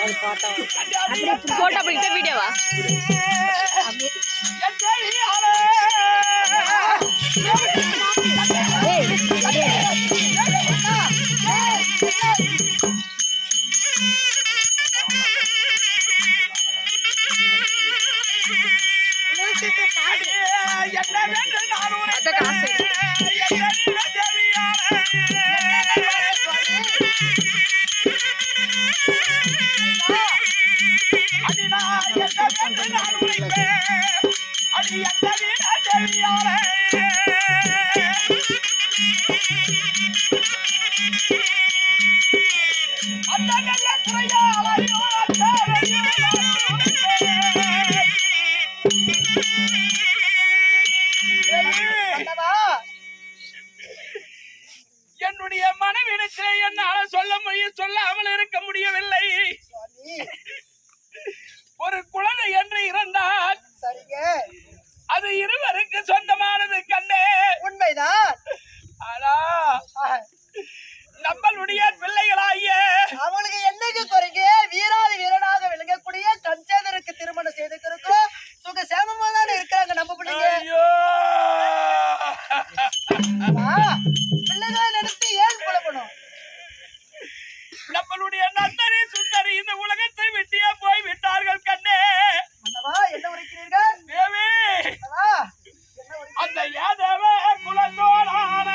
Photo பிடித்த வீடியோவா அத காசு என்னுடைய மனைவிடத்திலே என்னால சொல்லாமல் இருக்க முடியவில்லை. ஒரு குழந்தை என்று இருந்தால் அது இருவருக்கு சொந்தமானது கண்ணே. உண்மைதான். ஆனா நம்மளுடைய பிள்ளைகளாகிய அவளுக்கு என்னைக்கு குறைங்க வீராதி வீரனாக விளங்கக்கூடிய கஞ்சேதருக்கு திருமணம் செய்திருக்கிறோம். சுக சேமமா தானே இருக்கிறாங்க நம்ம பிள்ளைங்க. பிள்ளைகளை நினைத்து ஏன் குழப்பணும்? நம்மளுடைய நந்தரி சுந்தரி இந்த உலகத்தை விட்டியே போய் விட்டார்கள் கண்ணே. என்ன உரைக்கிறீர்கள் தேவி? அந்த யாதவ குலத்தோடான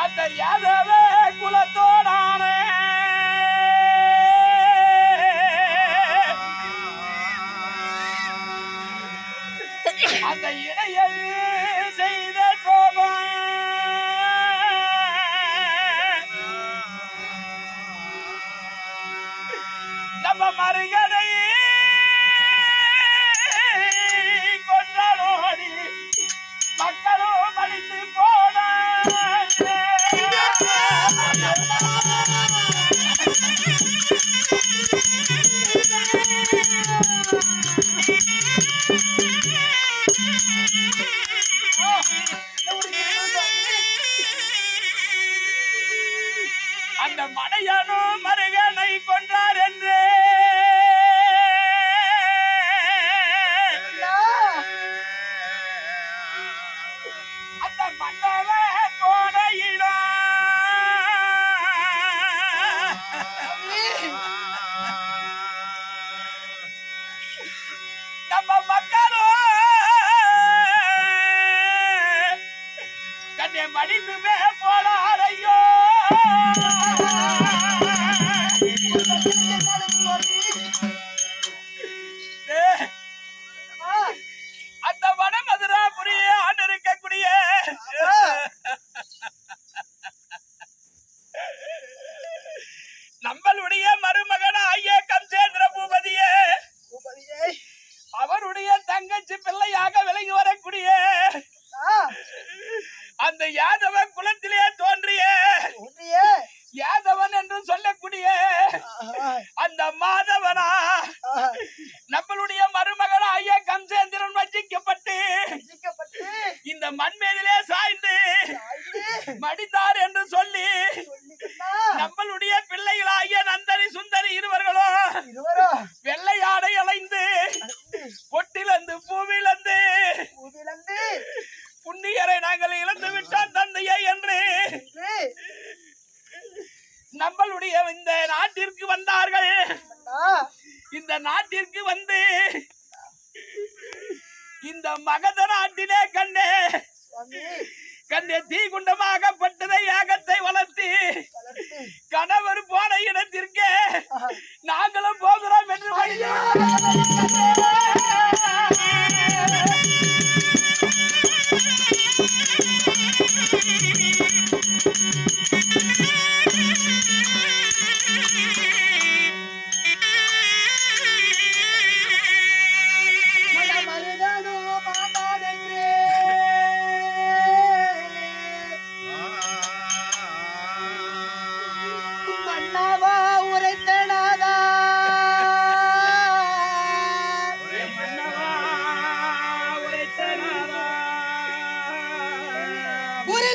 அந்த யாதவ குலத்தோடான அந்த இணையில் செய்த கோபம் நம்ம மருகனை கொண்டாடி மக்களும் அடித்து போன அந்த மடையனோ மருகனை கொன்றார் என்று அந்த மண்டல கோடையிடம் நம்ம மக்களும் கண்ணை மடிந்துமே போடாரையோ. அந்த வடமதுராபுரியே ஆண்டு இருக்கக்கூடிய நம்மளுடைய மருமகன் ஐயா கம்சேந்திர பூபதியே அவருடைய தங்கச்சி பிள்ளையாக விலகி வரக்கூடிய அந்த யாதவ குலத்திலே தோன்றிய யாதவன் என்று சொல்லக்கூடிய அந்த மாதவனா நம்மளுடைய மருமகன் ஐயா கம்சேந்திரன் வஞ்சிக்கப்பட்டு இந்த மண்மேதிலே சாய்ந்து மடிந்தார் என்று சொல்லி நம்மளுடைய பிள்ளைகளாகிய நந்தரி சுந்தரி இருவர்களும் வெள்ளையாடை அலைந்து பொட்டிலந்து பூவிலந்து புண்ணியரை நாங்கள் இழந்து விட்டோம் தந்தையே என்று நம்மளுடைய இந்த நாட்டிற்கு வந்தார்கள். இந்த நாட்டிற்கு வந்து இந்த மகத நாட்டிலே கண்ணே தீகுண்டமாகப்பட்டதை யாகத்தை வளர்த்தி கணவர் போன இடத்திற்கு நாங்களும் போகிறோம் என்று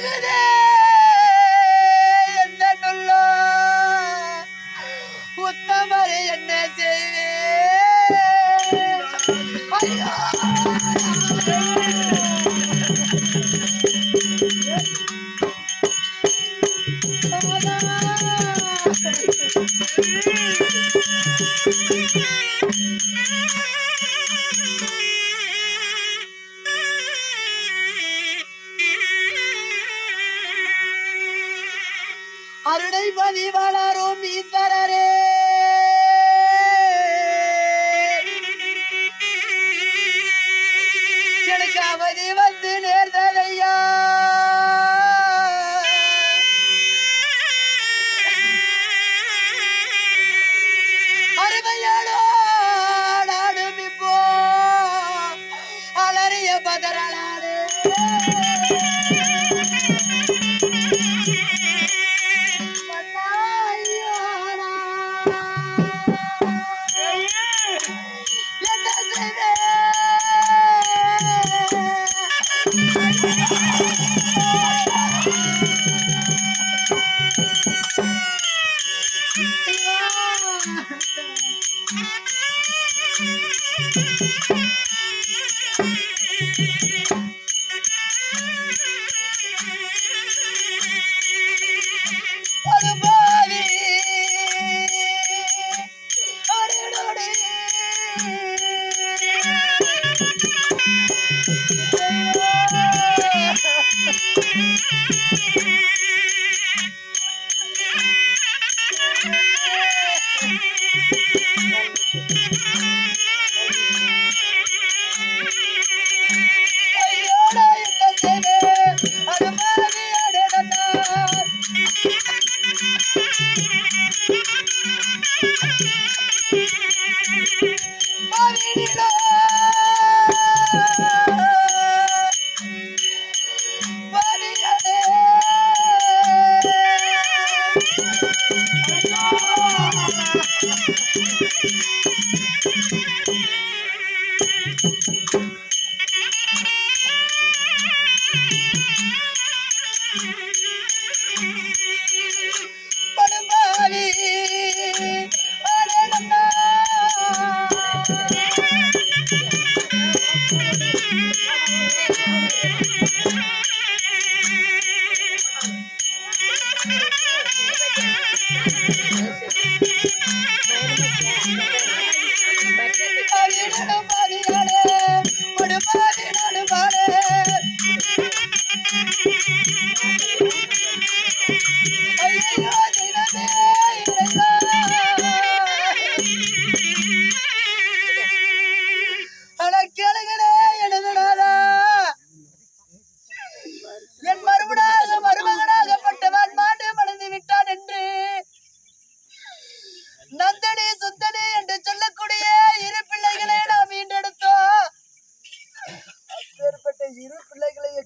உருகுதே எந்த நுள்ளோ உத்தமரை என்ன செய்வேன் ஐயோ அருணை பதிவளரும் ஈஸ்வரரே எனக்கு அவதி வந்து நேர்ந்ததையா அருமையானோ நாடும் இப்போ அலறிய பதறலானே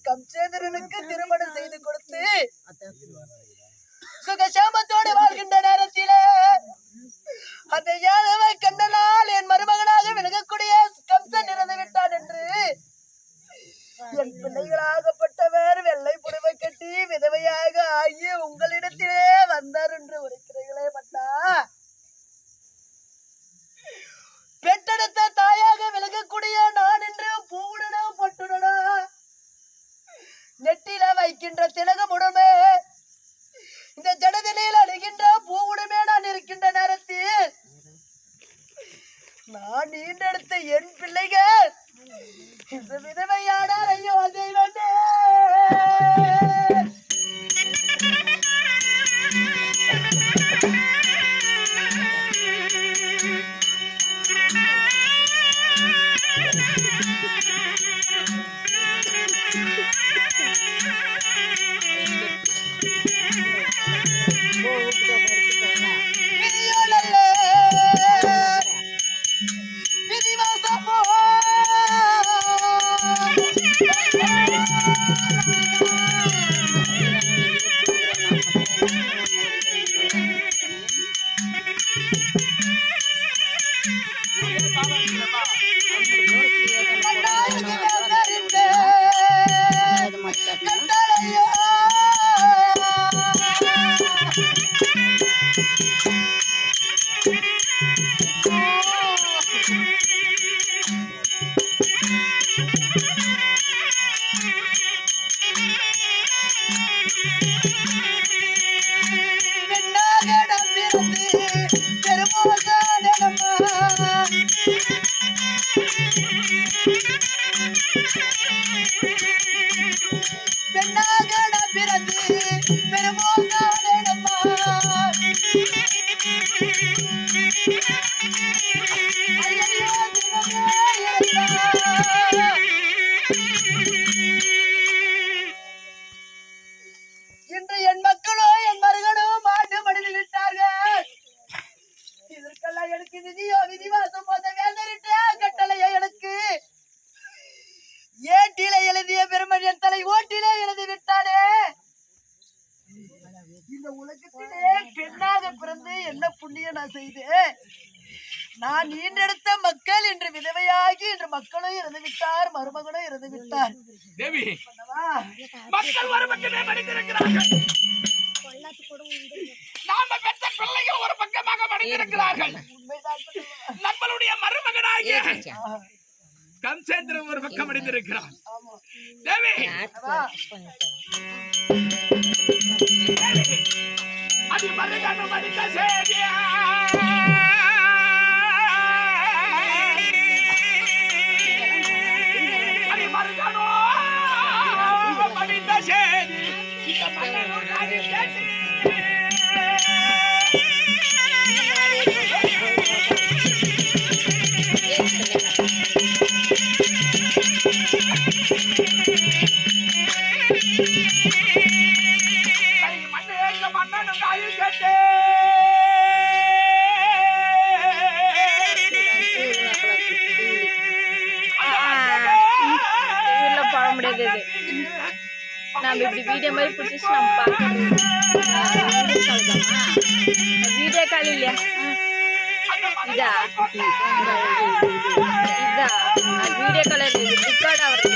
கம்சேந்திரனுக்கு திருமணம் செய்து கொடுத்து சுகசாமத்தோடு வாழ்கின்ற நேரத்திலே அந்த யாதவ கண்ணனால் என் மருமகனாக விலகக்கூடிய கம்சன் இறந்து விட்டான் என்று என் பிள்ளைகளாகப்பட்டவர் வெள்ளை புடவை கட்டி விதவையாக ஆகி உங்களிடத்திலே வந்தார் என்று உரைக்கிறீர்களே மன்னா. பெற்றெடுத்த தாயாக விலகக்கூடிய நான் என்று பூவுடனோ பொட்டுடனோ நெட்டில வைக்கின்ற திலகமுடமே இந்த ஜடதிலையில் அணுகின்ற பூவுடமே நான் இருக்கின்ற நேரத்தில் நான் நீண்டெடுத்த என் பிள்ளைகள் இந்த விதவையானார். ஐயோ தெய்வமே, கட்டளையோ இன்று என் மக்களோ என் மருகனோ மாட்டு மடிந்து விட்டார்கள். இதற்கெல்லாம் எனக்கு விதியோ விதிவாசம் போத வேந்தரிட்ட கட்டளையோ எனக்கு ஏட்டிலே எழுதிய பெருமன் என் தலை ஓட்டிலே எழுதி விட்டானே. இந்த உலகத்திலே பெண்ணாக பிறந்து என்ன புண்ணியம் நான் செய்தேன்? நான் ஈன்றெடுத்த மக்கள் இன்று விதவையாகி இன்று மக்களும் இறந்து விட்டார், மருமகனும் இறந்து விட்டார். தேவி, மக்கள் ஒரு பக்கமே மடிந்திருக்கிறார்கள். நாம பெற்ற பிள்ளைகள் ஒரு பக்கமாக மடிந்திருக்கிறார்கள். நம்மளுடைய மருமகனாகிய கம்சேந்திரன் ஒரு பக்கம் மடிந்திருக்கிறார். தேவி, அது மருகனும் மடிந்த சேதியா மருகனோ மடிந்த சேதி இந்த மன்னனும் காதி கேட்டு மன்னனும் காதி கேட்டு நம்ம இப்படி வீடியோ மாதிரி பிடிச்சிச்சு நம்ம பார்க்கணும். வீடியோ கால் இல்லையா? இதா இதா வீடியோ கால் ரெக்கார்ட் ஆகுது.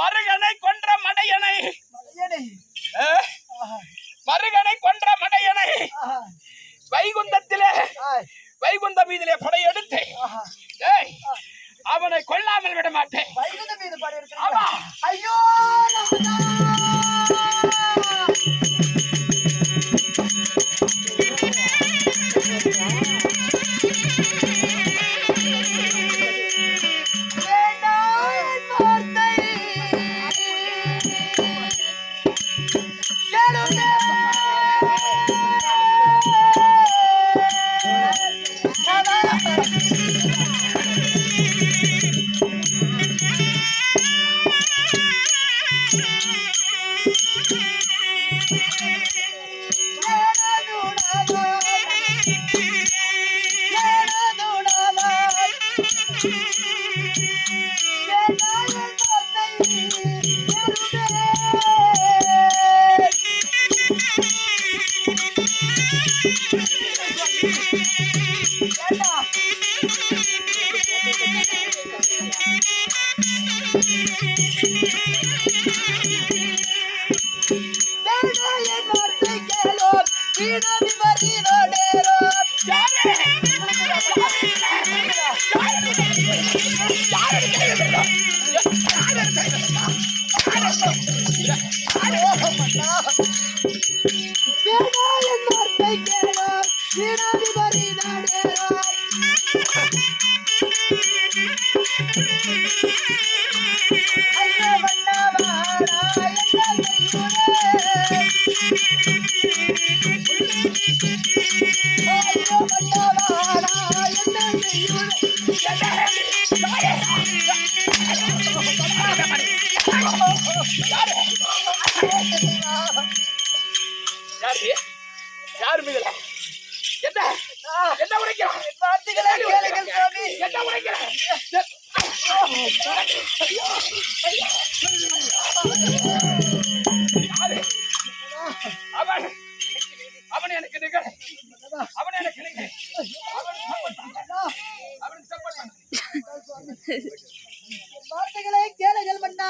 மருகனை கொன்ற மடையனை மருகனை கொன்ற மடையனை வைகுந்தத்திலே வைகுந்த மீதிலே படையெடுத்து அவனை கொல்லாமல் விட மாட்டேன். வைகுந்த மீது படையெடுத்து ஐயோ Dale! யாரு மீதுல என்ன உரைக்கிறான்? வார்த்தைகளை கேளுங்கள் சுவாமி. என்ன உரைக்கிறான்? அவன் அவன் எனக்கு நிகழ், அவன் எனக்கு நிகழ், அவனுக்கு சப்போர்ட் பண்ணு. வார்த்தைகளை கேளுங்கள் மன்னா.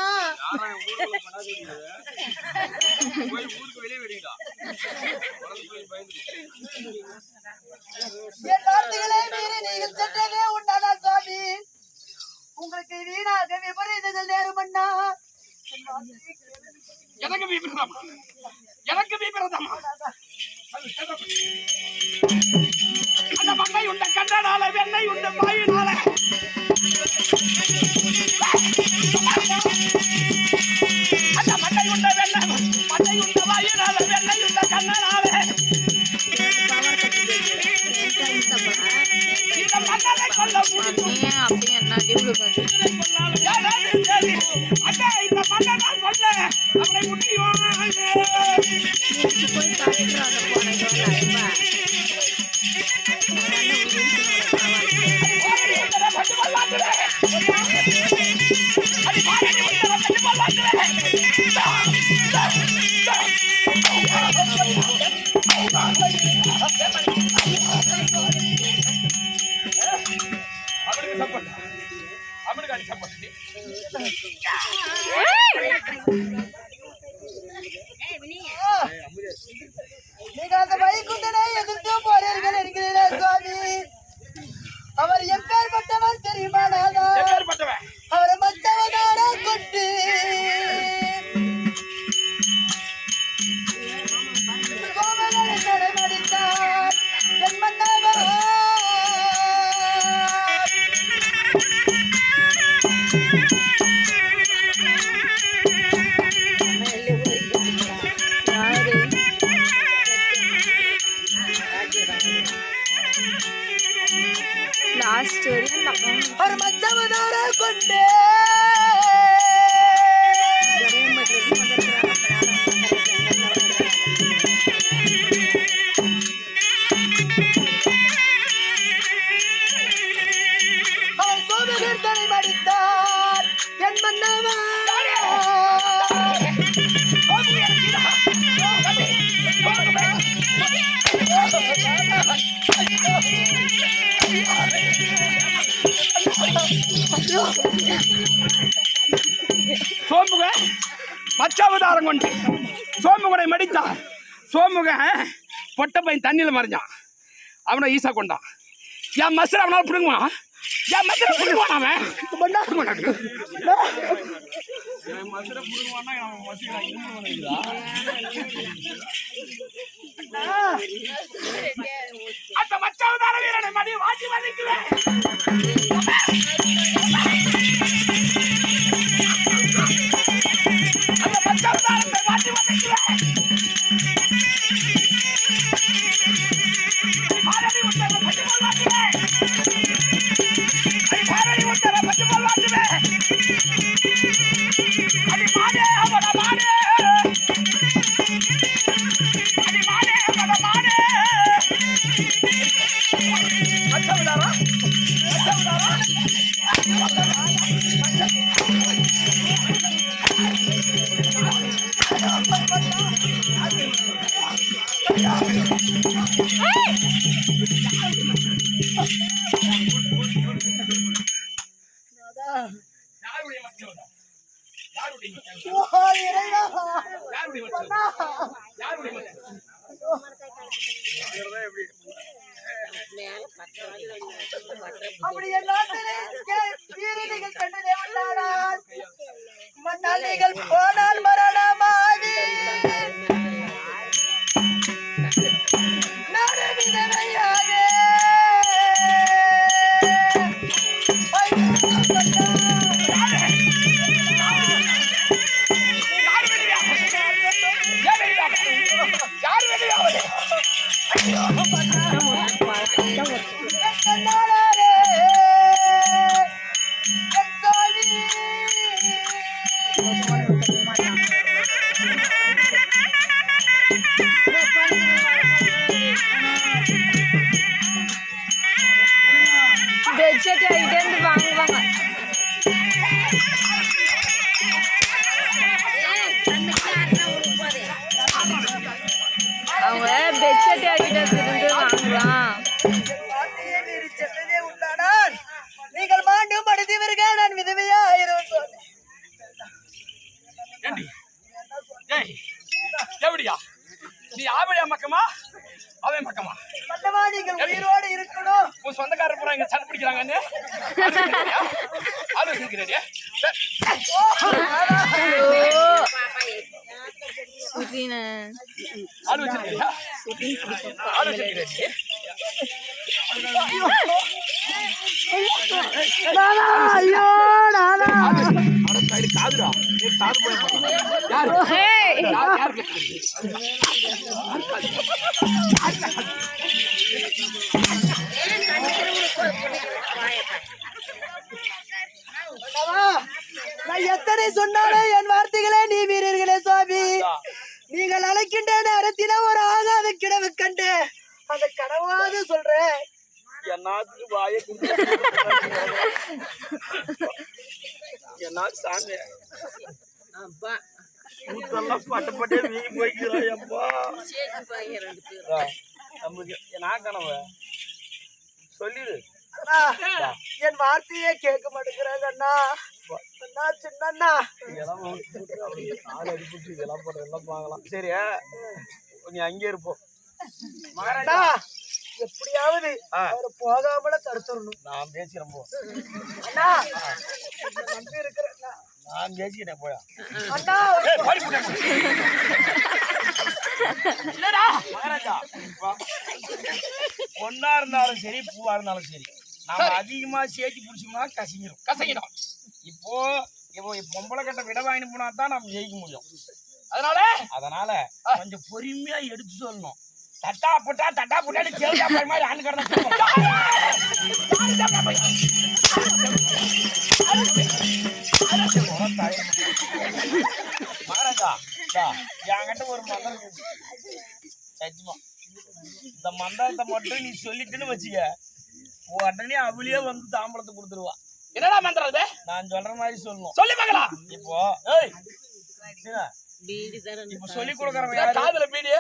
என் வார்த்தைகளை மீறி நீங்கள் சென்றதே உண்டானா சுவாமி? உங்களுக்கு வீணாக விபரீதங்கள் நேரும் மன்னா. எனக்கு விபரீதம், எனக்கு விபரீதம். அந்த மண்ணை உண்ட கண்ணனால வெண்ணெய் உண்ட பாயினால அந்த மண்ணை உண்ட வெண்ணெய் மண்ணை உண்ட பாயினால வெண்ணெய் உண்ட கண்ணனால இந்த மண்ணனை கொல்ல முடியும். அப்படி என்ன டியூப் அண்ணா இந்த மண்ணனை கொல்ல அவனை முடியும். போய் காட்டுறாங்க போன நீங்க அந்த வைகுண்டனை எதிர்த்து போறீர்கள் என்கிறீர்களே சுவாமி. அவர் எப்பேற்பட்டவர் தெரியுமா? அவரை மற்றவனான கொண்டு கோமகளை தடமடித்தார் என் மன்னவா. லாஸ்ட் வரையும் அவர் மற்றவனான கொண்டு அவர் சோமகர் தடமடித்தார் என் மன்னவா. சோமுக பச்சாவதாரம் கொண்டு சோமுகனை மடித்தான். சோமுக பொட்ட பையன் தண்ணியில் மறைஞ்சான். அவனை ஈசா கொண்டான். என் மசரை அவனால் பிடுங்குவான். என் மசரை பிடுங்குவான். அவன் அந்த மச்சாவதார வீரனை மடி வாட்டி வதைக்குவேன். அந்த மச்சாவதாரத்தை வாட்டி வதைக்குவேன். பாரடி உத்தர பற்றி போல் வாட்டுவேன். பாரடி உத்தர பற்றி போல் வாட்டுவேன். அடி மாடே அவட மாடே, அடி மாடே அவட மாடே. மச்சாவதாரா மச்சாவதாரா யாருடைய மச்சாவதாரா? யாருடைய மச்சாவதாரா? ஓ இறைவா. யாருடைய மச்சாவதாரா? யாருடைய மச்சாவதாரா? அப்படி என் நாட்டிலே வீரர்கள் கண்டதே வந்தானால் மன்னால் நீங்கள் போனால் மரணமாவி நாடு விதவையாகே பெட்ஷீட் ஆகிட்டே இருந்து வாங்குவாங்க. அவங்க பெட்ஷீட் ஆகிட்டே இருந்து வாங்கலாம். நீங்கள் மாண்டும் அடைந்தவர்கள் நான் விதவையாயிரும். எப்படியா நீ ஆபடியா மக்கமா அவன் மக்கமா மன்னவா நீங்கள் உயிரோடு இருக்கணும். உன் சொந்தக்காரர் பூரா இங்க சண்டை பிடிக்கிறாங்கன்னு ஆலோசிக்கிறேன். ஆலோசிக்கிறியா ஆலோசிக்கிறேன். காதுடா காது போய் நான் எத்தனை சொன்னாலும் என் வார்த்தைகளே நீ வீரர்களே சுவாமி. நீங்கள் அழைக்கின்ற நேரத்தில ஒரு ஆகாத கிடவு கண்டு அந்த கனவாது சொல்றேன். என்னாச்சு வாய என்ன சாமி கூட்டெல்லாம் பட்டப்பட்டே வீங்கி போய்க்கிறாயப்பா. நமக்கு நான் கனவு சொல்லிடு. என் வார்த்தையே கேட்க மாட்டேங்கிறாங்க அண்ணா. அண்ணா சின்ன அடிப்பிட்டு இதெல்லாம் போடுற எல்லாம் பார்க்கலாம். சரியா நீ அங்கே இருப்போம். மகாராஜா எப்படியாவது அவரை போகாமல தடுத்துடணும். நான் பேசுறேன் போ. அண்ணா நம்பி இருக்கிறேன். நான் பேசிக்கிறேன் போயா. அண்ணா இல்லடா மகாராஜா பொண்ணா இருந்தாலும் சரி பூவா இருந்தாலும் சரி நாம அதிகமா சேர்த்து பிடிச்சோம்னா கசங்கிடும். இப்போ பொம்பளை கட்ட விட வாங்கிட்டு போனா தான் நம்ம ஜெயிக்க முடியும். அதனால கொஞ்சம் பொறுமையா எடுத்து சொல்லணும். தட்டா புட்டான்னு கேள்வி மாதிரி ஆண்டு கடந்த மகாராஜா என்கிட்ட ஒரு மந்திரம் சத்தியமா இந்த மந்திரத்தை மட்டும் நீ சொல்லிட்டுன்னு வச்சுக்க உடனே அவளியே வந்து தாம்பளத்தை கொடுத்துருவா. என்னடா மந்திரம் அது? நான் சொல்ற மாதிரி சொல்லணும். சொல்லி பார்க்கலாம். இப்போ இப்ப சொல்லி கொடுக்கறவங்க காதுல பீடி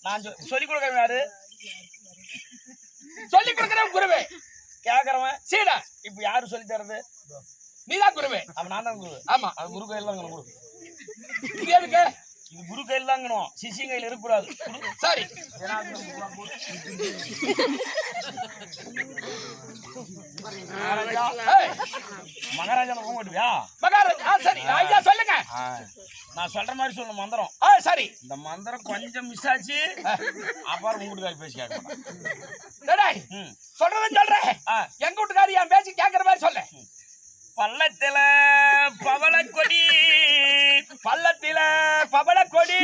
நான் சொல்லி கொடுக்கறவன் யாரு? சொல்லி கொடுக்கறவன் குருவே. கேக்குறவன் சீடா. இப்ப யாரு சொல்லி தர்றது? நீதான் குருவே. அவன் நான் தான் குரு. ஆமா அது குரு கையில் தான் குரு. இது எதுக்கு? இது குரு கையில் தாங்கணும். சிசி கையில் இருக்கக்கூடாது. சரி மகாராஜா போங்கட்டுவியா? மகாராஜா சரி ஐயா சொல்லுங்க. நான் சொல்ற மாதிரி சொல்லணும் மந்திரம். சரி இந்த மந்திரம் கொஞ்சம் மிஸ் ஆச்சு அப்புறம் உங்க வீட்டுக்காரி பேசி கேட்க சொல்றேன் சொல்றேன். எங்க வீட்டுக்காரி என் பேசி கேட்கற மாதிரி சொல்ல. பள்ளத்தில பவளக்கொடி பள்ளத்தில பவளக்கொடி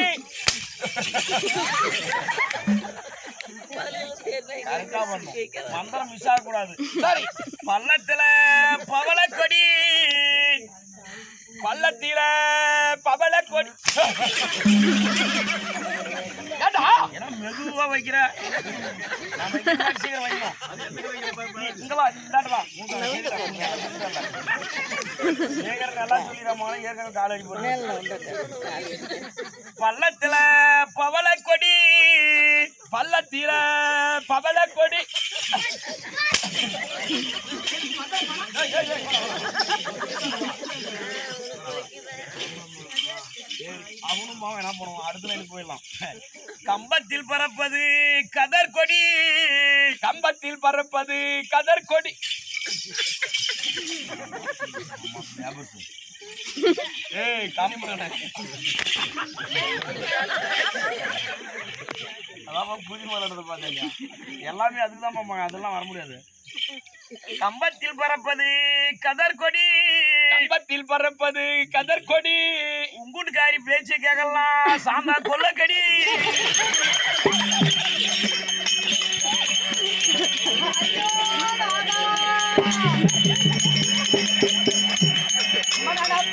மந்திரம் மிஸ் ஆகக்கூடாது. சரி பள்ளத்தில பவளக்கொடி பள்ளத்தில பவளக்கொடி ஏன்னா மெதுவா வைக்கிற சீக்கிரம் வைக்கணும். இங்க வா இந்தாட்டு வா. நல்லா சொல்லிடுறோம். ஏற்கனவே கால் அடி போடுறேன். பள்ளத்தில பவளக்கொடி பள்ளத்தில பவளக்கொடி போயிடலாம். கம்பத்தில் பறப்பது கதர் கொடி, கம்பத்தில் பறப்பது கதர் கொடி. ஏய் காமிமரனே, அதான் புதிய விளையாடுறது பார்த்தீங்க. எல்லாமே அதுக்கு தான் போவாங்க, அதெல்லாம் வர முடியாது. கம்பத்தில் பறப்பது கதர் கொடி, கம்பத்தில் பறப்பது கதர் கொடி. உங்கூட்டுக்காரி பேச்சு கேட்கலாம் சாந்தா கொல்லக்கடி.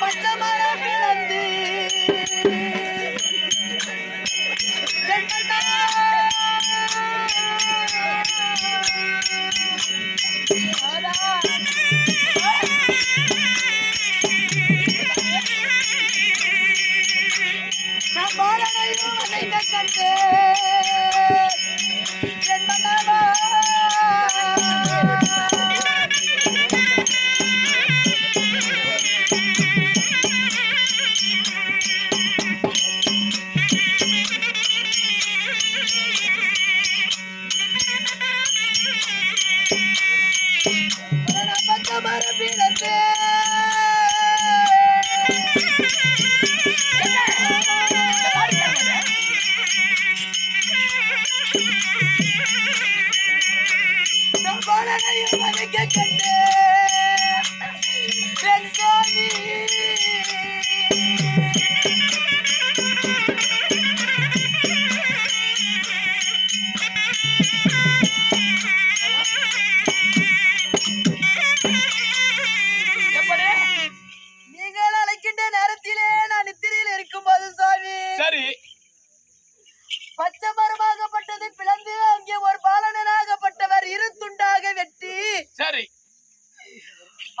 பச்சை மரம் பிளந்து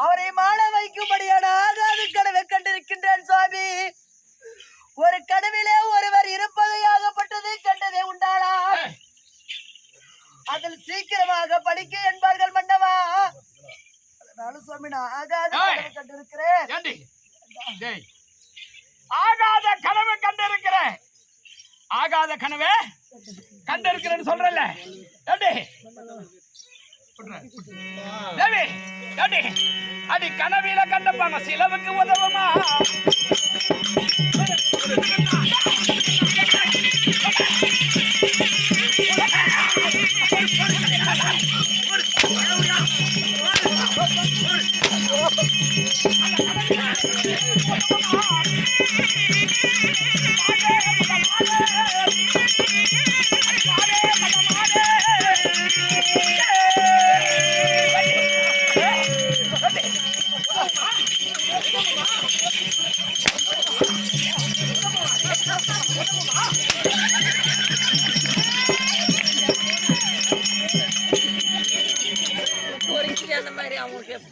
அவரை மாள வைக்கும்படியான ஆகாது கனவை கண்டிருக்கின்றேன் சுவாமி. ஒரு கனவிலே ஒருவர் இருப்பதையாகப்பட்டது கண்டதே உண்டாளா? அதில் சீக்கிரமாக படிக்க என்பார்கள் மன்னவா. அதனால சுவாமி நான் ஆகாத கனவை கண்டிருக்கிறேன். ஆகாத கனவு கண்டிருக்கிறேன், ஆகாத கனவே கண்டிருக்கிறேன்னு சொல்றல. அடி கனவில கண்டப்பான சிலவுக்கு உதவுமா?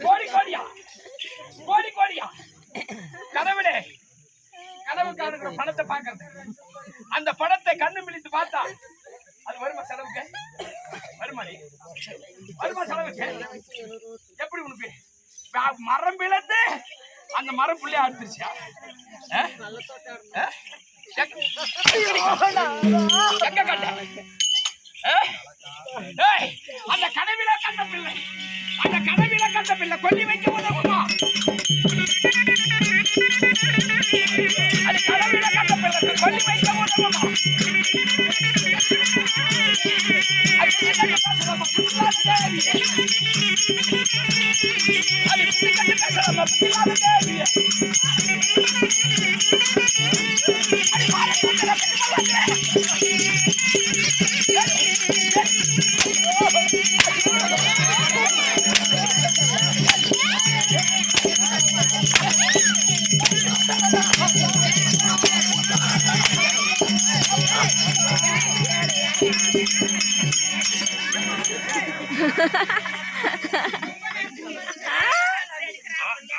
கோடி கோடியா கோடி கோடியா கனவுடே, கனவு காணுகிற பணத்தை பார்க்கறது. அந்த பணத்தை கண்ணு மிளித்து பார்த்தா அது வருமா செலவுக்கு? வருமாடி வருமா செலவுக்கு? எப்படி உனக்கு மரம் பிளந்து அந்த மரம் புள்ளைய அறுத்துருச்சா? எங்க கண்ட அந்த கனவில கண்ட பிள்ளை, அந்த கனவில கண்ட பிள்ளை கொல்லி வைக்க உதவுமா? அது கனவில கண்ட பிள்ளை கொல்லி வைக்க உதவுமா?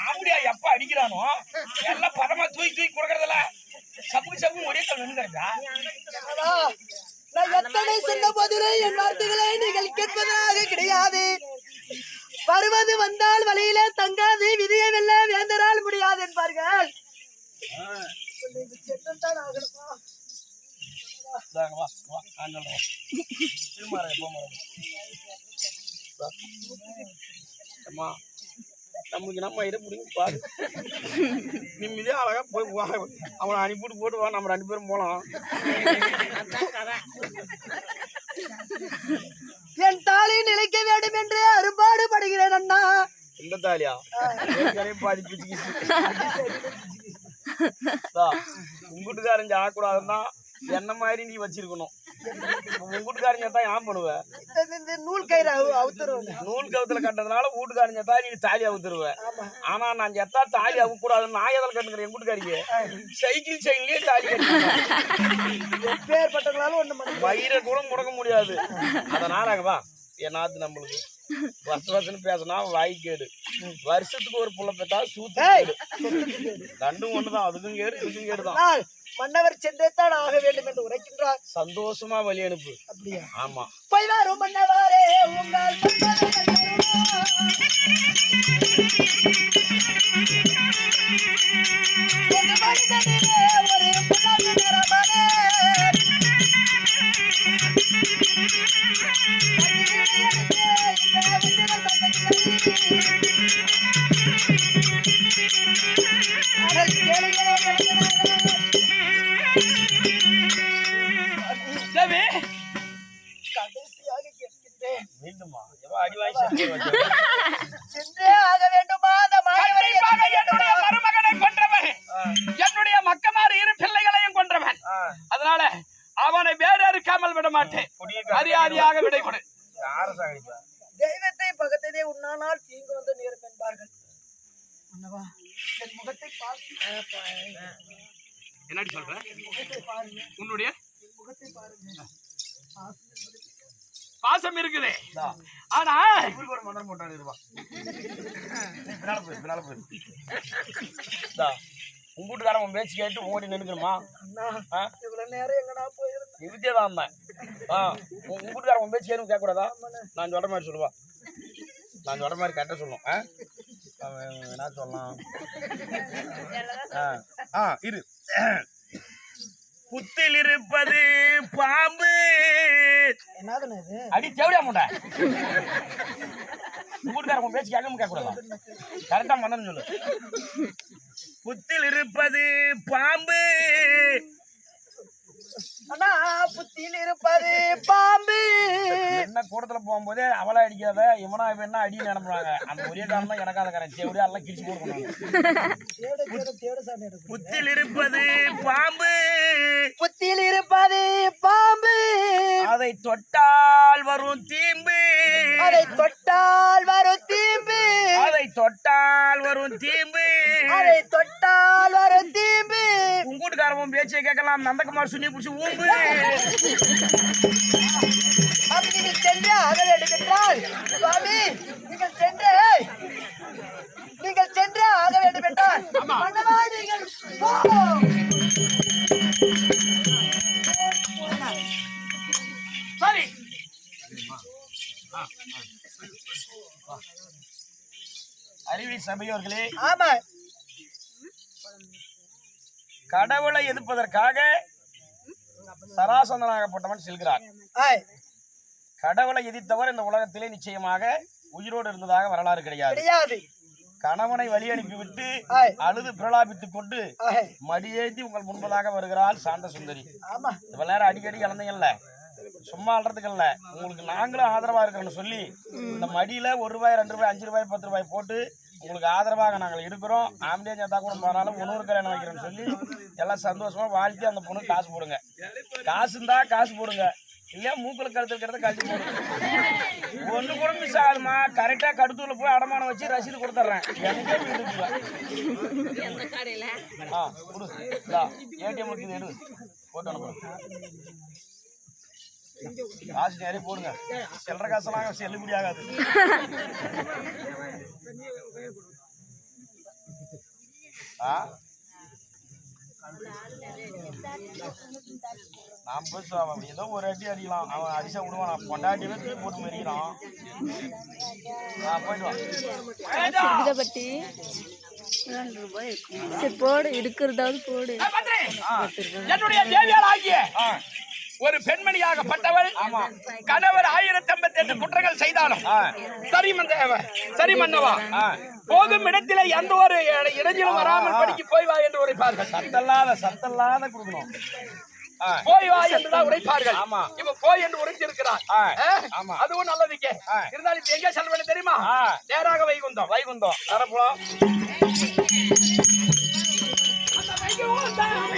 அப்படியா எப்ப அடிக்கிறானோ எல்லாம் பதமா தூக்கி தூக்கி கொடுக்கறதுல சப்பு சப்பு ஒரே கல் நின்றுருக்கா. நான் எத்தனை சொன்ன போதிலே என் வார்த்தைகளை நீங்கள் கேட்பதாக கிடையாது. வருவது வந்தால் வழியிலே தங்காது, விதியை வெல்ல வேந்தரால் முடியாது என்பார்கள். இந்தாங்க வா வா நான் சொல்றேன் திரும்ப போக அம்மா நமக்கு நம்ம இதை பிடிங்க பாரு நிம்மதியா அழகா போய் அவனை அனுப்பிட்டு போட்டு வா நம்ம 2 பேரும் போலாம் என் தாலி நிலைக்க வேண்டும் என்று அரும்பாடு படுகிறேன் அண்ணா. இந்த தாலியா பாதி பிச்சுக்கிச்சு உங்கூட்டுக்காரன் ஆகக்கூடாதுன்னா என்ன மாதிரி நீ வச்சிருக்கணும். உங்கூட்டுக்காரங்க தான் ஏன் பண்ணுவேன் இந்த நூல் கயிறு அவுத்துருவேன். நூல் கவுத்துல கட்டதுனால வீட்டுக்காரங்க தான் நீ தாலி அவுத்துருவேன். ஆனா நான் எத்தா தாலி அவுக்க கூடாதுன்னு நான் எதில் கட்டுக்கிறேன். என் வீட்டுக்காரிக்கு சைக்கிள் செயின்லயே தாலி கட்டுறேன். பேர் பட்டங்களால ஒண்ணு வயிறை கூட முடக்க முடியாது. அதனால வா என்னாத்து நம்மளுக்கு வருஷம் பேசினா வாய்க்கேடு. வருஷத்துக்கு ஒரு புள்ள பெற்றா சூத்து 2 ஒண்ணுதான். அதுக்கும் கேடு இதுக்கும் கேடுதான். மன்னவர் சென்றே தான் ஆக வேண்டும் என்று உரைக்கின்றார். சந்தோஷமா வழி அனுப்பு. அப்படியா? ஆமா. போய் வரும் மன்னவரே உங்கள் கடைசியாக கேட்கின்றேன். மீண்டுமா அடிவாய் சென்றே ஆக வேண்டுமா? அந்த என்னுடைய மருமகனை கொன்றவன், என்னுடைய மக்கமாறு 2 பிள்ளைகளையும் கொன்றவன். அதனால அவனை வேற இருக்காமல் விட மாட்டேன். மரியாதையாக விடை கொடு. தெய்வத்தை பகத்ததே உண்ணானால் தீங்கு வந்து நேரும் என்பார்கள். அண்ணவா என் முகத்தை பார்த்து என்னடி சொல்ற? முகத்தை பாருங்க. உன்னுடைய முகத்தை பாருங்க. பாசம் இருக்குது. ஆனா ஒரு மன்னர் போட்டாரு உங்கூட்டுக்காரன் உன் பேச்சு கேட்டு ஓடி நின்றுக்கணுமா? இவ்வளவு நேரம் எங்கடா போயிருந்தேன். இதுக்கே தான் இருந்தேன். உங்கூட்டுக்காரன் உன் பேச்சு கேட்க கூடாதா? நான் சொல்ற மாதிரி சொல்லுவா. நான் சொல்ற மாதிரி கரெக்டா சொல்லணும். என்ன சொல்லலாம்? இரு. புத்தில் இருப்பது பாம்பு. என்னதுன்னு இது? அடி தேவடியா முண்டா. உங்கூட்டுக்காரன் உன் பேச்சு கேட்க கூடாதா? கரெக்டா மன்னன்னு சொல்லு. புத்தில் இருப்பது பாம்பு. அண்ணா புத்தியில் இருப்பது பாம்பு. என்ன கூடத்துல போகும்போதே அவளை அடிக்காத இவனா வேணா அடி நினைப்பாங்க. அந்த ஒரே காரணம் தான் எனக்காத கரை தேவடியா எல்லாம் கிழிச்சு போடுவாங்க. புத்தில் இருப்பது பாம்பு. புத்தியில் இருப்பது பாம்பு. அதை தொட்டால் வரும் தீம்பு. அதை தொட்டால் வரும் தீம்பு. அதை தொட்டால் வரும் தீம்பு. அதை தொட்டால் வரும் தீம்பு. உங்கூட்டுக்காரன் பேச்சை கேட்கலாம். நந்தகுமார் சுனி புடிச்சு ஊம்பு. அப்படி நீங்கள் சென்று ஆக வேண்டும் என்றால் சுவாமி நீங்கள் சென்று ஆக வேண்டும் என்றால் மன்னவா நீங்கள் சரி. அறிவி சபையோர்களே, ஆமா கடவுளை எதிர்ப்பதற்காக சராசந்தனாகப்பட்டவன் செல்கிறார். கடவுளை எதிர்த்தவர் இந்த உலகத்திலே நிச்சயமாக உயிரோடு இருந்ததாக வரலாறு கிடையாது. கணவனை வழி அனுப்பிவிட்டு அழுது பிரலாபித்துக் கொண்டு மடியேந்தி உங்கள் முன்பதாக வருகிறாள் சாந்த சுந்தரி. இவ்வளவு நேரம் அடிக்கடி இழந்தீங்கல்ல, சும்மா அல்றதுக்கல்ல, உங்களுக்கு நாங்களும் ஆதரவா இருக்கிறோம்னு சொல்லி இந்த மடியில ₹1, ₹2, ₹5, ₹10 போட்டு உங்களுக்கு ஆதரவாக நாங்கள் இருக்கிறோம். ஆம்பளே சேர்த்தா கூட போனாலும் 100 கல்யாணம் வைக்கிறோம்னு சொல்லி எல்லாம் சந்தோஷமா வாழ்த்தி அந்த பொண்ணு காசு போடுங்க. காசு இருந்தா காசு போடுங்க, இல்லையா மூக்குல கழுத்துக்கிறத கழட்டி போடுங்க. ஒண்ணு கூட மிஸ் ஆகுதுமா. கரெக்டா கடுத்தூர்ல போய் அடமானம் வச்சு ரசீது கொடுத்துட்றேன். எனக்கே ஏடிஎம் இருக்குது, எடு போட்டு அனுப்புறேன். காசு நிறைய போடுங்க. சில்லற காசெல்லாம் செல்லுபடி ஆகாது. நான் போய் ஏதோ ஒரு அடி அடிக்கலாம். அவன் அடிச்சா விடுவான். நான் பொண்டாட்டியே தூக்கி போட்டு மறிக்கிறான். பட்டி ₹2 சரி போடு, இருக்கிறதாவது போடு. என்னுடைய தேவியால் ஆகிய ஒரு பெண்மணியாகப்பட்டவள் கணவர் 1058 குற்றங்கள் செய்தாலும் சரி மன்னவா போகும் இடத்திலே எந்த ஒரு இடைஞ்சலும் வராமல் படிக்க போய் வா என்று உரைப்பார்கள். சத்தல்லாத கொடுக்கணும். போய் வா என்றுதான் உரைப்பார்கள். இப்ப போய் என்று உரைத்திருக்கிறார். அதுவும் நல்லதுக்கே. இருந்தாலும் எங்க செல்வன்னு தெரியுமா? நேராக வைகுந்தம். வரப்போம்.